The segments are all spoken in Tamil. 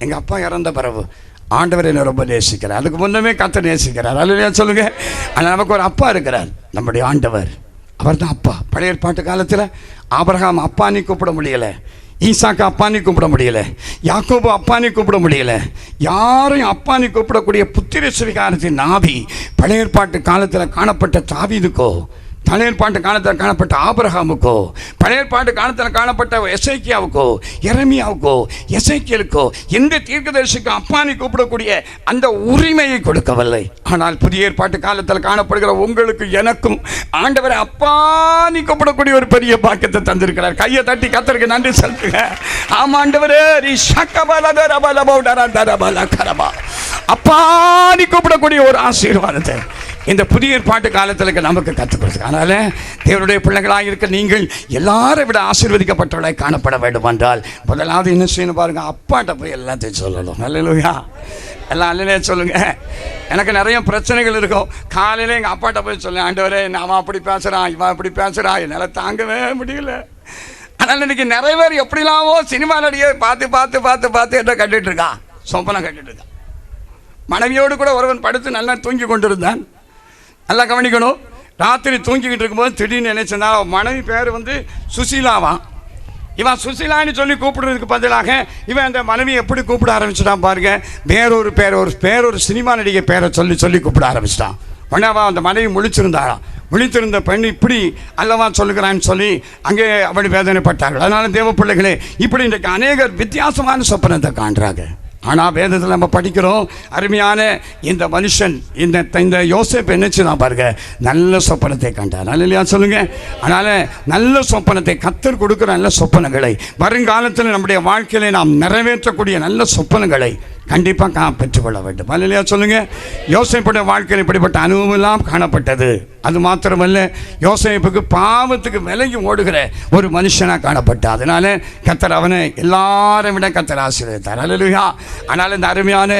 எங்கள் அப்பா இறந்த பிறகு ஆண்டவர் என்னை ரொம்ப நேசிக்கிறார். அதுக்கு முன்னமே கர்த்தர் நேசிக்கிறார். அல்லையா சொல்லுங்க. ஆனால் நமக்கு ஒரு அப்பா இருக்கிறார், நம்முடைய ஆண்டவர். அவர் தான் அப்பா. பழைய ஏற்பாட்டு காலத்தில் ஆபிரகாம் அப்பானி கூப்பிட முடியலை, ஈசாக்கு அப்பானி கூப்பிட முடியலை, யாக்கோபு அப்பானி கூப்பிட முடியலை. யாரையும் அப்பானி கூப்பிடக்கூடிய புத்திர சுவிகாரத்தின் நாவி பழைய ஏற்பாட்டு காலத்தில் காணப்பட்ட தாவீதுக்கோ, பழைய ஏற்பாட்டு காலத்தில் காணப்பட்ட ஆபிரகாமுக்கோ, பழைய ஏற்பாட்டு காலத்தில் காணப்பட்ட எசேக்கியாவுக்கோ, எரேமியாவுக்கோ, எசேக்கியலுக்கோ, எந்த தீர்க்கதரிசிக்கும் அப்பானி கூப்பிடக்கூடிய அந்த உரிமையை கொடுக்கவில்லை. ஆனால் புதிய ஏற்பாட்டு காலத்தில் காணப்படுகிற உங்களுக்கு எனக்கும் ஆண்டவரை அப்பானி கூப்பிடக்கூடிய ஒரு பெரிய பாக்கியத்தை தந்திருக்கிறார். கையை தட்டி கர்த்தருக்கு நன்றி செலுத்துங்க. ஆமாண்டவரே, அப்பானி கூப்பிடக்கூடிய ஒரு ஆசீர்வாதத்தை இந்த புதிய ஏற்பாட்டு காலத்தில் நமக்கு கற்றுக் கொடுத்து. அதனால் தேவனுடைய பிள்ளைகளாக இருக்க நீங்கள் எல்லாரை விட ஆசீர்வதிக்கப்பட்டவர்களாக காணப்பட வேண்டும் என்றால் முதலாவது என்ன செய்யணும் பாருங்கள், அப்பாட்ட போய் எல்லாத்தையும் சொல்லணும். அல்லேலூயா. எல்லாம் அல்லையே சொல்லுங்கள். எனக்கு நிறைய பிரச்சனைகள் இருக்கும். காலையில் எங்கள் அப்பாட்ட போய் சொல்ல, ஆண்டவரே அவன் அப்படி பேசுகிறான், இவன் அப்படி பேசுகிறான், என்னால் தாங்கவே முடியல. ஆனால் இன்றைக்கி நிறைய பேர் எப்படிலாமோ சினிமா நடிகை பார்த்து பார்த்து பார்த்து பார்த்து என்ன கட்டிகிட்டு இருக்கான், சொப்பனம் கட்டிகிட்டு இருக்கான். மனைவியோடு கூட ஒருவன் படுத்து நல்லா தூங்கி கொண்டு இருந்தான். நல்லா கவனிக்கணும். ராத்திரி தூங்கிக்கிட்டு இருக்கும்போது திடீர்னு நினைச்சா மனைவி பேர் சுசீலாவான். இவன் சுசீலான்னு சொல்லி கூப்பிடுறதுக்கு பதிலாக இவன் அந்த மனைவி எப்படி கூப்பிட ஆரம்பிச்சிட்டான் பாருங்க, வேறொரு சினிமா நடிகை பேரை சொல்லி சொல்லி கூப்பிட ஆரம்பிச்சிட்டான். உடனே அந்த மனைவி முழிச்சிருந்தாளாம். விழித்திருந்த பெண் இப்படி அல்லவா சொல்லுகிறான்னு சொல்லி அங்கே அவள் வேதனைப்பட்டார்கள். அதனால தேவ பிள்ளைகளே, இப்படி இன்றைக்கு அநேகர் வித்தியாசமான சொப்பனத்தை காண்றாங்க. ஆனால் வேதத்தில் நம்ம படிக்கிறோம், அருமையான இந்த மனுஷன் இந்த யோசேப்பு என்னச்சுதான் பாருங்க, நல்ல சொப்பனத்தை கண்டார். இல்லையா சொல்லுங்க. அதனால் நல்ல சொப்பனத்தை கர்த்தர் கொடுக்குற நல்ல சொப்பனங்களை வருங்காலத்தில் நம்முடைய வாழ்க்கையில நாம் நிறைவேற்றக்கூடிய நல்ல சொப்பனங்களை கண்டிப்பாக பெற்றுக்கொள்ள வேண்டும். இல்லையா சொல்லுங்க. யோசேப்புடைய வாழ்க்கையில் இப்படிப்பட்ட அனுபவம் எல்லாம் காணப்பட்டது. அது மாத்திரமல்ல, யோசேப்புக்கு பாவத்துக்கு விலகி ஓடுகிற ஒரு மனுஷனாக காணப்பட்டார். அதனால கர்த்தர் அவனை எல்லாரும் விட கர்த்தர் ஆசீர்வதித்தார். அல்லேலூயா. ஆனால் இந்த அருமையான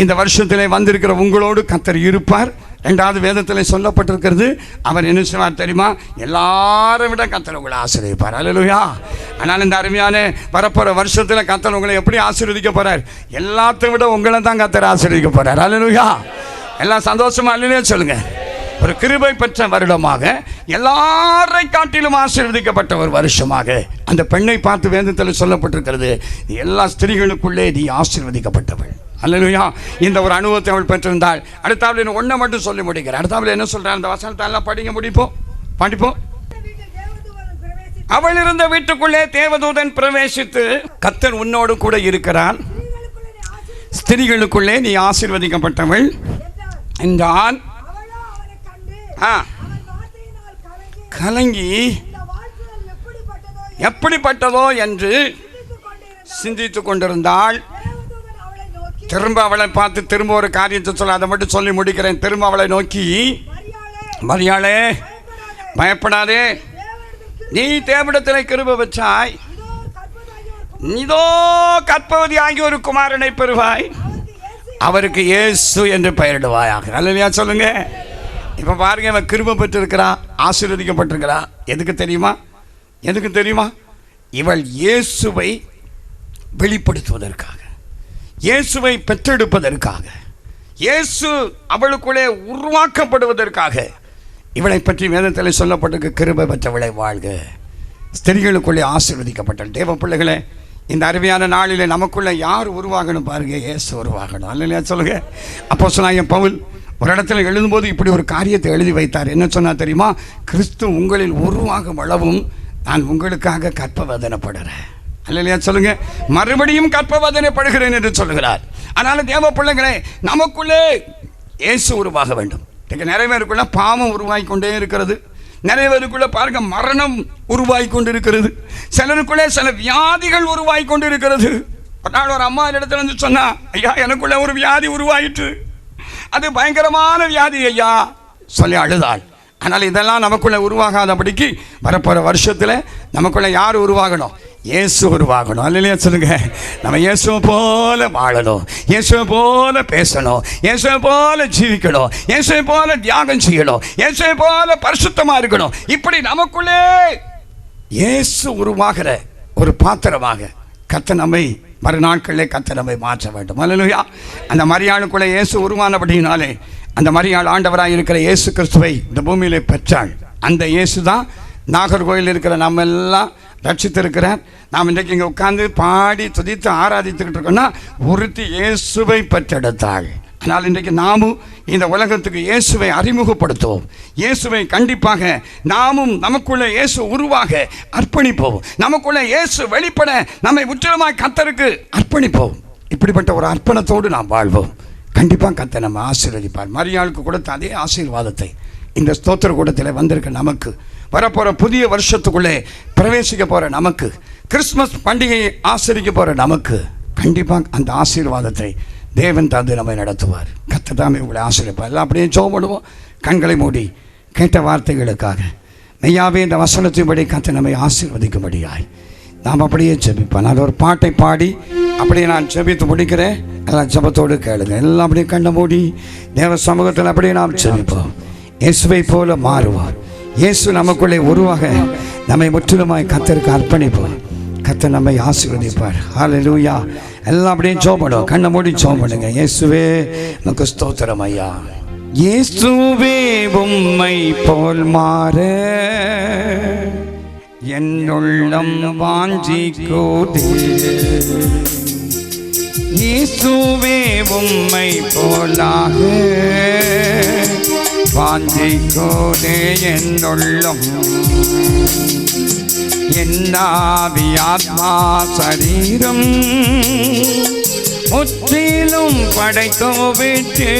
இந்த வருஷத்திலே வந்திருக்கிற உங்களோடு கர்த்தர் இருப்பார். ரெண்டாவது வேதத்தில் சொல்லப்பட்டிருக்கிறது, அவர் என்ன செய்வார் தெரியுமா, எல்லாரும் விட கர்த்தர் உங்களை ஆசீர்வதிப்பார். அல்லேலூயா. ஆனால் இந்த அருமையான வரப்போகிற வருஷத்தில் கர்த்தர் உங்களை எப்படி ஆசீர்வதிக்க போகிறார், எல்லாத்தையும் விட உங்களை தான் கர்த்தர் ஆசீர்வதிக்க போகிறார். அல்லேலூயா. எல்லாம் சந்தோஷமா இல்லையே சொல்லுங்க. ஒரு கிருபை பெற்ற வருடமாக, எல்லாரை காட்டிலும் ஆசீர்வதிக்கப்பட்ட ஒரு வருஷமாக அந்த பெண்ணை பார்த்து வேதத்தில் சொல்லப்பட்டிருக்கிறது, எல்லா ஸ்திரீகளுக்குள்ளே நீ ஆசீர்வதிக்கப்பட்டவள். அல்லேலூயா. இந்த ஒரு அனுபவத்தை அவள் பெற்றிருந்தாள். அடுத்தாவில் ஒன்றை மட்டும் சொல்லி முடிக்கிறேன். அடுத்தாவில் என்ன சொல்கிறார், அந்த வசனத்தை எல்லாம் படிப்போம். அவள் இருந்த வீட்டுக்குள்ளே தேவதூதன் பிரவேசித்து, கர்த்தர் உன்னோடு கூட இருக்கிறான், ஸ்திரீகளுக்குள்ளே நீ ஆசீர்வதிக்கப்பட்டவள் என்றான். கலங்கி எப்படிப்பட்டதோ என்று சிந்தித்துக் கொண்டிருந்தாள். திரும்ப அவளை பார்த்து திரும்ப ஒரு காரியத்தை சொல்ல, அதை மட்டும் சொல்லி முடிக்கிறேன். திரும்ப அவளை நோக்கி, மரியாளே பயப்படாதே, நீ தேவனிடத்தில் கிருபை பெற்றாய், நீதோ கர்ப்பவதி ஆகிய ஒரு குமாரனை பெறுவாய், அவருக்கு இயேசு என்று பெயரிடுவாயாக. அல்லேலூயா சொல்லுங்க. இப்போ பாருங்க, அவன் கிருபை பெற்றிருக்கிறா, ஆசீர்வதிக்கப்பட்டிருக்கிறா. எதுக்கு தெரியுமா? இவள் இயேசுவை வெளிப்படுத்துவதற்காக, இயேசுவை பெற்றெடுப்பதற்காக, இயேசு அவளுக்குள்ளே உருவாக்கப்படுவதற்காக இவளை பற்றி வேதத்தில் சொல்லப்பட்டிருக்க கிருபை பெற்றவளை வாழ்க, ஸ்திரீகளுக்குள்ளே ஆசீர்வதிக்கப்பட்டாள். தேவ பிள்ளைகளே, இந்த அருமையான நாளில் நமக்குள்ளே யார் உருவாகணும் பாருங்க, இயேசு உருவாகணும். அல்லையா சொல்லுங்க. அப்போஸ்தலனாகிய பவுல் ஒரு இடத்துல எழுதும்போது இப்படி ஒரு காரியத்தை எழுதி வைத்தார். என்ன சொன்னால் தெரியுமா, கிறிஸ்து உங்களில் உருவாகும் அளவும் நான் உங்களுக்காக கற்பவேதனைப்படுறேன். அல்லையா சொல்லுங்க. மறுபடியும் கற்பவேதனைப்படுகிறேன் என்று சொல்லுகிறார். அதனால தேவ பிள்ளைகளே, நமக்குள்ளே இயேசு உருவாக வேண்டும். நிறைய பேருக்குள்ள பாவம் உருவாகி கொண்டே இருக்கிறது. நிறைய பேருக்குள்ள பாருங்க மரணம் உருவாகி கொண்டு இருக்கிறது. சிலருக்குள்ளே சில வியாதிகள் உருவாகி கொண்டு இருக்கிறது. ஒரு நாள் ஒரு அம்மா இடத்துல வந்து சொன்னா, ஐயா எனக்குள்ள ஒரு வியாதி உருவாயிற்று, அது பயங்கரமான வியாதி ஐயா சொல்லி அழுதாள். ஆனால் இதெல்லாம் நமக்குள்ள உருவாகாதபடிக்கு வரப்போகிற வருஷத்தில் நமக்குள்ள யார் உருவாகணும், இயேசு உருவாகணும். அல்லையா சொல்லுங்க. நம்ம இயேசுவை போல வாழணும், இயேசுவை போல பேசணும், இயேசுவை போல ஜீவிக்கணும், இயேசுவை போல தியாகம் செய்யணும், இயேசுவை போல பரிசுத்தமாக இருக்கணும். இப்படி நமக்குள்ளே இயேசு உருவாகிற ஒரு பாத்திரமாக கர்த்தர் நம்மை மறுநாட்களிலே கர்த்தர் நம்மை மாற்ற வேண்டும். அல்லேலூயா. அந்த மரியாளுக்குள்ளே இயேசு உருவானபடியினாலே அந்த மரியாள் ஆண்டவராக இருக்கிற இயேசு கிறிஸ்துவை இந்த பூமியிலே பெற்றாள். அந்த இயேசு தான் நாகர்கோயில் இருக்கிற நம்ம எல்லாம் ரட்சித்திருக்கிறார். நாம் இன்றைக்கு இங்கே உட்கார்ந்து பாடி துதித்து ஆராதித்துக்கிட்டு இருக்கோம்னா ஒருத்தி இயேசுவை பெற்றெடுத்தாள். ஆனால் இன்றைக்கு நாமும் இந்த உலகத்துக்கு இயேசுவை அறிமுகப்படுத்துவோம். இயேசுவை கண்டிப்பாக நாமும் நமக்குள்ளே இயேசு உருவாக அர்ப்பணிப்போம். நமக்குள்ளே இயேசு வெளிப்பட நம்மை முற்றிலுமாய் கர்த்தருக்கு அர்ப்பணிப்போம். இப்படிப்பட்ட ஒரு அர்ப்பணத்தோடு நாம் வாழ்வோம். கண்டிப்பாக கர்த்தர் நம்ம ஆசீர்வதிப்பார். மரியாளுக்கு கொடுத்த அதே ஆசீர்வாதத்தை இந்த ஸ்தோத்திர கூடத்தில் வந்திருக்க நமக்கு, வரப்போகிற புதிய வருஷத்துக்குள்ளே பிரவேசிக்க போகிற நமக்கு, கிறிஸ்மஸ் பண்டிகையை ஆசரிக்க போகிற நமக்கு கண்டிப்பாக அந்த ஆசீர்வாதத்தை தேவன் தந்து நம்மை நடத்துவார். கர்த்தர் தாமே உங்களை ஆசீர்வதிப்பார். எல்லாம் அப்படியே ஜெபம் பண்ணுவோம். கண்களை மூடி கேட்ட வார்த்தைகளுக்காக மெய்யாவே இந்த வசனத்தின்படி கர்த்தர் நம்மை ஆசீர்வதிக்கும்படியாய் நாம் அப்படியே ஜெபிப்போம். நான் ஒரு பாட்டை பாடி அப்படியே நான் ஜெபித்து முடிக்கிறேன். எல்லாம் ஜெபத்தோடு கேளுங்க. எல்லாம் அப்படியே கண்ணை மூடி தேவ சமூகத்தில் அப்படியே நாம் ஜெபிப்போம். இயேசுவை போல மாறுவார். இயேசு நமக்குள்ளே உருவாக நம்மை முற்றிலுமாய் கர்த்தருக்கு அர்ப்பணிப்போம். கர்த்தர் நம்மை ஆசீர்வதிப்பார். ஹல்லேலூயா. எல்லாம் அப்படியே ஜெபம் பண்ணுவோம். கண்ணை மூடி ஜெபம் பண்ணுங்க. இயேசுவே நமக்கு ஸ்தோத்திரம் ஐயா. இயேசுவே உம்மை போல் மாற என் உள்ளம் வாஞ்சிக்குதே. இயேசுவே உம்மை போலாக வாஞ்சிக்குதே என் உள்ளம். என் ஆவி ஆத்மா சரீரம் முற்றிலும் படைத்து விட்டு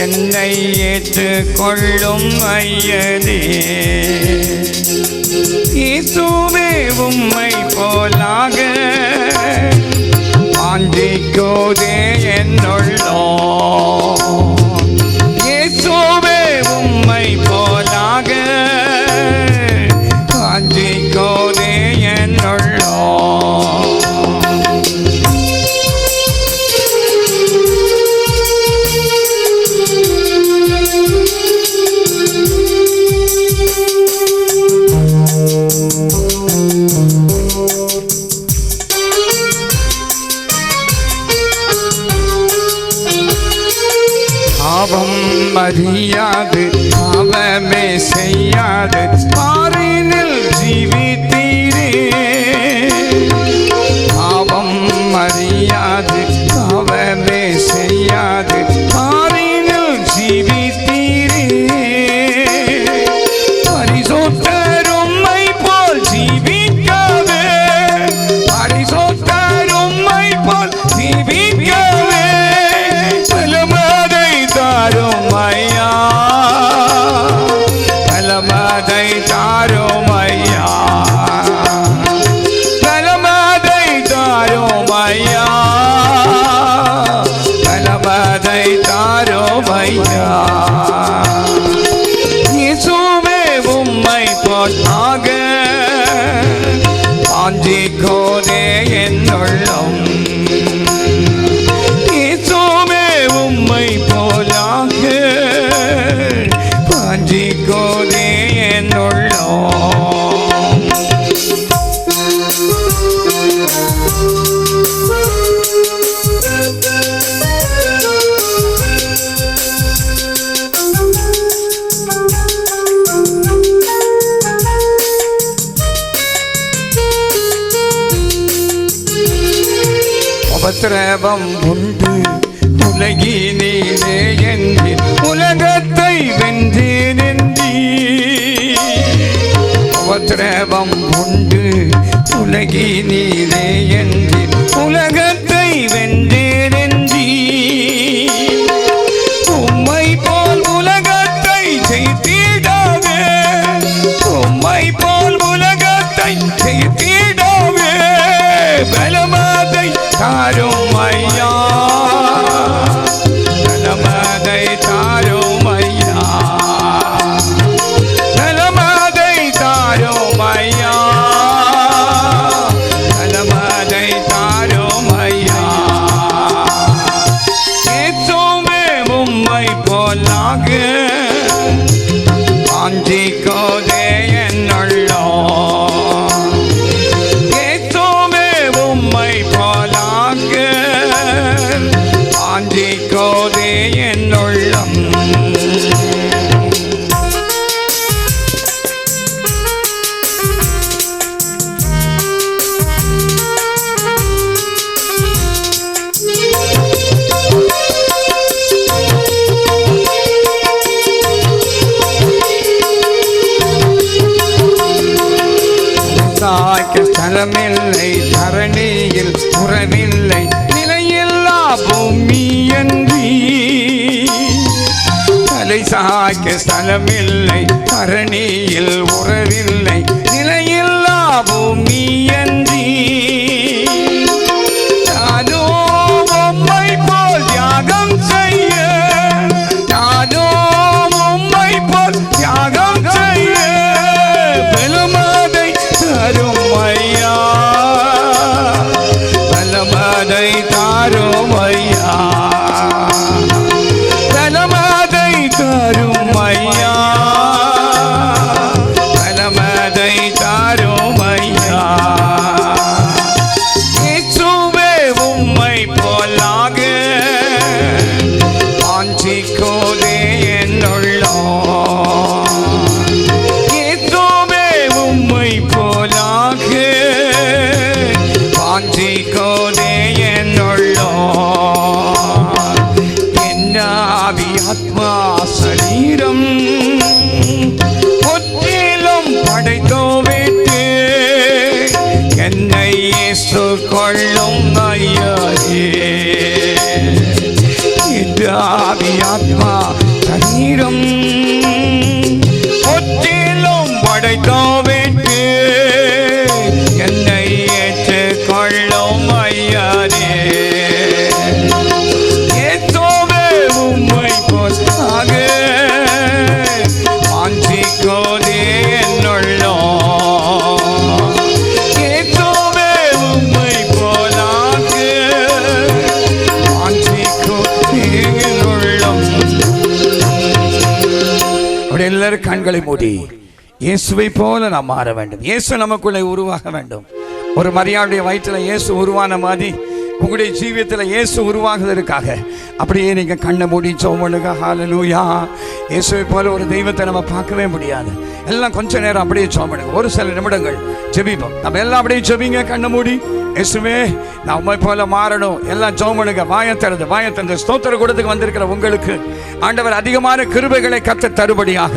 என்னை ஏற்றுக்கொள்ளும் ஐயனே. இயேசுவே உம்மை போலாக வாஞ்சிக்குதே என் உள்ளம். இயேசுவே உம்மை போலாக வாஞ்சிக்குதே என் உள்ளம். பாவம் அறியாது பாவமே செய்யாது பாரினில் ஜீவித்தீரே. பாவம் அறியாது பாவமே செய்யாது பாரினில் ஜீவித்தீரே. பரிசுத்தர் உம்மை போல் ஜீவிக்கவே, பரிசுத்தர் உம்மை போல் ஜீவிக்கவே பலமதை தாரும் ஐயா, பலமதை தாரும் ஐயா, பலமதை தாரும் ஐயா, பலமதை தாரும் ஐயா. இயேசுவே உம்மை போலாக வாஞ்சிக்குதே என் உள்ளம். இயேசுவே உம்மை போலாக வாஞ்சிக்குதே என் உள்ளம். உபத்திரவம் உண்டு உலகினிலே என்று உலகத்தை வென்றேன் என்றீ. உபத்திரவம் உண்டு உலகினிலே என்று உலகத்தை வென்றேன் என்றீ. உம்மை போல் உலகத்தை ஜெயித்திடவே, உம்மை போல் உலகத்தை ஜெயித்திடவே பலமதை தாரும் ஐயா, பலமதை தாரும் ஐயா, பலமதை தாரும் ஐயா, பலமதை தாரும் ஐயா. இயேசுவே உம்மை போலாக வாஞ்சிக்குதே என் உள்ளம். இயேசுவே உம்மை ஸ்தலமில்லை, தரணியில் உறவில்லை, நிலையில்லா பூமியன்றி. தலை சாய்க்க ஸ்தலமில்லை, தரணியில் உறவில்லை, நிலையில்லா பூமியன்றி. நானோ உம்மை போல் தியாகம் செய்ய, நானோ உம்மை போல் தியாகம் செய்ய பலமதை தரும் ஐயா, பலமதை தாரும் ஐயா, பலமதை தரும் ஐயா, பலமதை தாரும் ஐயா. இயேசுவே உம்மை போலாக வாஞ்சிக்கோதே என்னுள்ளோம். இயேசுவே உம்மை போலாக வாஞ்சிக்கோதே என்னுள்ளோம். என் ஆவி ஆத்மா சரீரம் முற்றிலும் படைத்தோவிட்டு என்னை இயேசு கொள்ளும் ஐயரே. என் ஆவி ஆத்மா சரீரம் முற்றிலும் படைத்தோவிட்டு என்னை ஏற்று கொள்ளும் ஐயரே. ஏற்றோவே உம்மை போலாக வாஞ்சிக்கோதே என்னுள்ளோம். ஏற்றோவே உம்மை போலாக வாஞ்சிக்கோதே என்னுள்ளோம். அப்படி எல்லாரும் கண்களை மூடி இயேசுவை போல நாம் மாற வேண்டும். இயேசு நமக்குள்ளே உருவாக வேண்டும். ஒரு மரியாளுடைய வயிற்றில் இயேசு உருவான மாதிரி உங்களுடைய ஜீவியத்தில் இயேசு உருவாகுவதற்காக அப்படியே நீங்கள் கண்ணை மூடி சோமனுங்க. ஹல்லேலூயா. இயேசுவை போல ஒரு தெய்வத்தை நம்ம பார்க்கவே முடியாது. எல்லாம் கொஞ்ச நேரம் அப்படியே சோமனுங்க, ஒரு சில நிமிடங்கள் ஜெபிப்போம். நம்ம எல்லாம் அப்படியே ஜெபிங்க, கண்ணை மூடி. இயேசுவே நான் உம்மை போல மாறணும். எல்லாம் ஜெபமுங்க, வாயை திறந்து ஸ்தோத்திர கூடத்துக்கு வந்திருக்கிற உங்களுக்கு ஆண்டவர் அதிகமான கிருபைகளை கர்த்தர் தருபடியாக.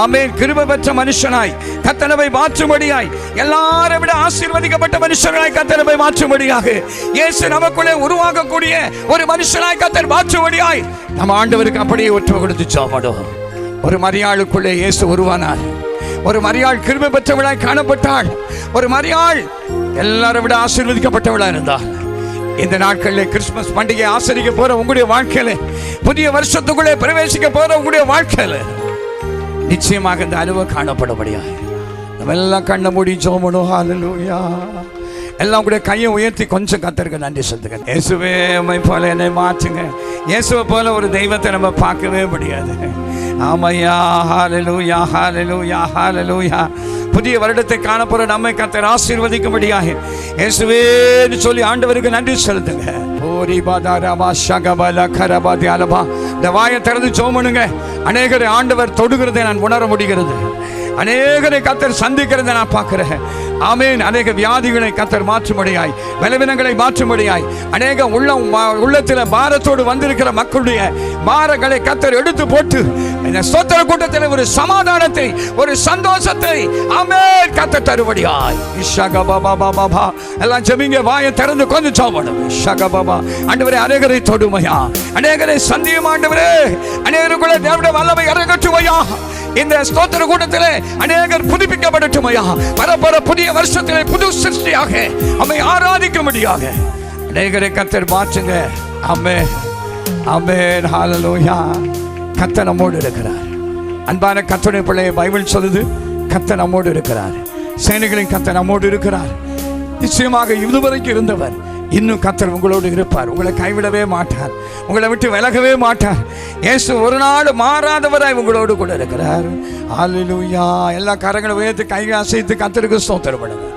ஆமென். கிருபை பெற்ற மனுஷனாய் கர்த்தரை மாற்றும்படியாய், எல்லாரை விட ஆசீர்வதிக்கப்பட்ட மனுஷனாய் கர்த்தரை மாற்றும்படியாக, இயேசு நமக்குள்ளே உருவாகக்கூடிய ஒரு மனுஷனாய் கர்த்தர் மாற்றும்படியாய் நம்ம ஆண்டவருக்கு அப்படியே ஒற்று கொடுத்து ஜெபம். ஒரு மரியாளுக்குள்ளே இயேசு உருவானார். ஒரு மரியாள் கிருபை பெற்றவளாய் காணப்பட்டாள். ஒரு மரியாள் எல்லாரை விட ஆசீர்வதிக்கப்பட்டவளாக இருந்தாள். இந்த நாட்களில் கிறிஸ்துமஸ் பண்டிகை ஆசரிக்க போற உங்களுடைய வாழ்க்கையில, புதிய வருஷத்துக்குள்ளே பிரவேசிக்க போற உங்களுடைய வாழ்க்கையில நிச்சயமாக இந்த அனுபவம் காணப்படும்படியா நம்ம எல்லாம் கண்ணை மூடி ஜெபம். ஹல்லேலூயா. எல்லாம் கூட கையை உயர்த்தி கொஞ்சம் கர்த்தருக்கு நன்றி சொல்லுங்க. இயேசுவே உம்மை போல என்னை மாற்றுங்க. இயேசுவை போல ஒரு தெய்வத்தை நம்ம பார்க்கவே முடியாது. ஆமையா. ஹல்லேலூயா, ஹல்லேலூயா, ஹல்லேலூயா. புதிய வருடத்தை காணப்போற நம்மை கர்த்தர் ஆசீர்வதிக்கும்படியாக இயேசுவேன்னு சொல்லி ஆண்டவருக்கு நன்றி செலுத்துங்க. இந்த வாயை திறந்து ஜெபமுங்க. அநேகரை ஆண்டவர் தொடுகிறதை நான் உணர முடிகிறது. அநேகரை கர்த்தர் சந்திக்கிறதை நான் பார்க்கிறேன். ஆமென். அநேக வியாதிகளை கர்த்தர் மாற்றும்படியாய், பலவீனங்களை மாற்றும்படியாய், அநேக உள்ளத்தில் பாரத்தோடு வந்திருக்கிற மக்களுடைய பாரங்களை கர்த்தர் எடுத்து போட்டு இந்த ஸ்தோத்திர கூட்டத்தில் ஒரு சமாதானத்தை, ஒரு சந்தோஷத்தை ஆமென் கர்த்தர் தரும்படியாய். இஷகபாபாபாபா. எல்லாம் ஜெபிங்க, வாயை திறந்து கொஞ்சம் ஜெபம். இஷகபாபா. ஆண்டவரே அநேகரை தொடுமையா, அநேகரை சந்தியும் ஆண்டவரே, அநேகருக்குள்ள தேவனுடைய வல்லமை இறங்கட்டுமையா. இந்த ஸ்தோத்திர கூட்டத்திலே அநேகர் புதுப்பிக்கப்படட்டுமையா. வரப்போற புதிய வருஷத்திலே புது சிருஷ்டியாக அம்மை ஆராதிக்கும்படியாக அநேகரை கர்த்தர் மாற்றுங்க. ஆமென், ஆமென், ஹல்லேலூயா. கர்த்தர் நம்மோடு இருக்கிறார். அன்பான கர்த்தருடைய பிள்ளையை பைபிள் சொல்லுது, கர்த்தர் நம்மோடு இருக்கிறார். சேனைகளின் கர்த்தர் நம்மோடு இருக்கிறார். நிச்சயமாக இதுவரைக்கும் இருந்தவர் இன்னும் கர்த்தர் உங்களோடு இருப்பார். உங்களை கைவிடவே மாட்டார், உங்களை விட்டு விலகவே மாட்டார். இயேசு ஒரு நாள் மாறாதவராய் உங்களோடு கூட இருக்கிறார். ஹல்லேலூயா. எல்லா கரங்களை உயர்த்தி கைகளை அசைத்து கர்த்தருக்கு ஸ்தோத்திரம் பண்ணுங்க.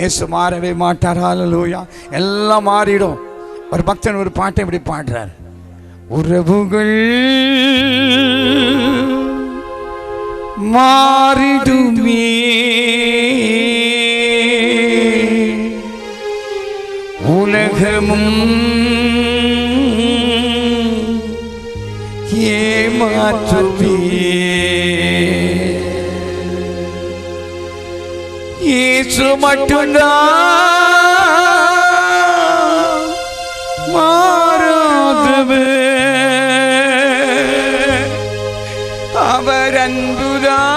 இயேசு மாறவே மாட்டார். ஹல்லேலூயா. எல்லாம் மாறிடும். ஒரு பக்தன் ஒரு பாட்டை இப்படி பாடுறார். உறவுகள் மாறிடுமே, உலகமும் ஏமாற்றுவே, இயேசு மட்டும்தான் மாறாதவர், அவர் அன்புதான்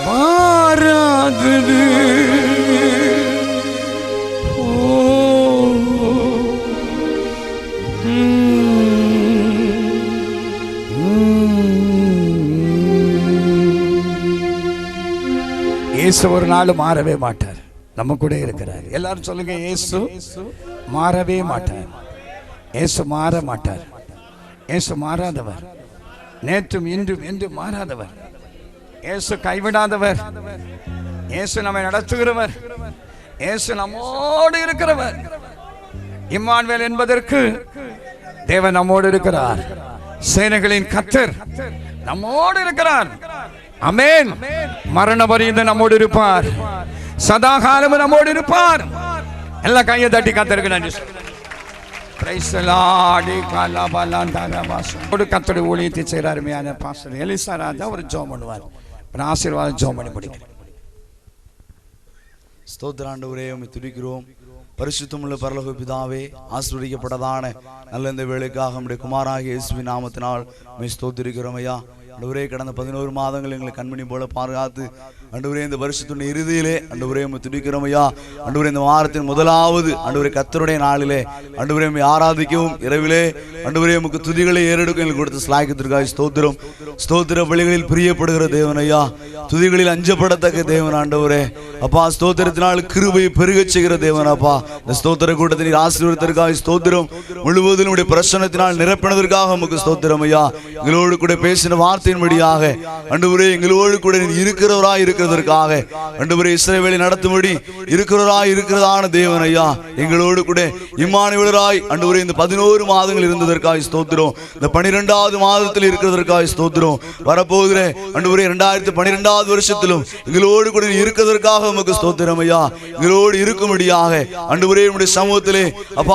மாறாதது. இயேசு ஒரு நாள் மாறவே மாட்டார், நம்ம கூட இருக்கிறார். எல்லாரும் சொல்லுங்க, இயேசு மாறவே மாட்டார். இயேசு மாற மாட்டார். இயேசு மாறாதவர், நேற்றும் இன்றும் என்று மாறாதவர். இயேசு கைவிடாதவர். இயேசு நம்மை நடத்துகிறவர். இயேசு நம்மோடு இருக்கிறவர். இம்மானுவேல் என்பதற்கு தேவன் நம்மோடு இருக்கிறார். சேனைகளின் கர்த்தர் நம்மோடு இருக்கிறார். ஆமென். மரண பரியந்த நம்மோடு இருப்பார். சதா காலமும் நம்மோடு இருப்பார். எல்லா கையை தட்டி கர்த்தருக்கு நன்றி. Praise the Lord. கர்த்தருடைய ஊழியத்தை செய்கிற அருமையான பாஸ்டர் எலிசா ராஜா ஒரு ஜெபம் பண்ணுவார். ஆசீர்வாதம் ஜெபம் பண்ணி முடிக்கிறேன். ஸ்தோத்திர ஆண்டவரே, உம்மை துதிக்கிறோம். பரிசுத்தமுள்ள பரலோக பிதாவே, ஆசீர்வதிக்கப்பட்டதான நல்ல இந்த வேளைக்காக நம்முடைய குமாராகிய இயேசுவின் நாமத்தினால் உம்மை ஸ்தோத்திரிக்கிறோம் ஐயா. ஆண்டவரே, கடந்த 11 மாதங்கள் எங்களை கண்மணி போல பாதுகாத்து ஆண்டவரே இந்த வருஷத்தின் இறுதியிலே ஆண்டவரே உம்மை துதிக்கிறோம் ஐயா. ஆண்டவரே, இந்த வாரத்தின் முதலாவது ஆண்டவரே கர்த்தருடைய நாளிலே ஆண்டவரே உம்மை ஆராதிக்கவும் இரவிலே ஆண்டவரே உமக்கு துதிகளை ஏறெடுக்க எங்களுக்கு கொடுத்த ஸ்லாக்கியத்திற்காக ஸ்தோத்திரம். ஸ்தோத்திர பலிகளில் பிரியப்படுகிற தேவன் ஐயா, துதிகளில் அஞ்சப்படத்தக்க தேவன் ஆண்டவரே அப்பா. ஸ்தோத்திரத்தினால் கிருபையை பெருகச் செய்கிற தேவன் அப்பா. இந்த ஸ்தோத்திர கூட்டத்தை நீர் ஆசீர்வதித்ததற்காக ஸ்தோத்திரம். முழுவதும் உம்முடைய பிரசன்னத்தினால் நிரப்பினதற்காக உமக்கு ஸ்தோத்திரம் ஐயா. எங்களோடு கூட பேசின வார்த்தையின்படியாக ஆண்டவரே எங்களோடு கூட நீர் இருக்கிறவராய் இருக்கிறதற்காக ஆண்டவரே இஸ்ரவேலை நடத்தும்படி இருக்கிறவராய் இருக்கிறதான தேவன் ஐயா. எங்களோடு கூட இம்மானுவேலராய் ஆண்டவரே இந்த 11 மாதங்கள் இருந்ததற்காக ஸ்தோத்திரம். இந்த 12வது மாதத்தில் இருக்கிறதற்காக ஸ்தோத்திரம். வரப்போகிற ஆண்டவரே 2012வது வருஷத்திலும் எங்களோடு கூட இருக்கிறதற்காக உமக்கு ஸ்தோத்திரம் ஐயா. எங்களோடு இருக்கும்படியாக ஆண்டவரே உம்முடைய சமூகத்திலே அப்பா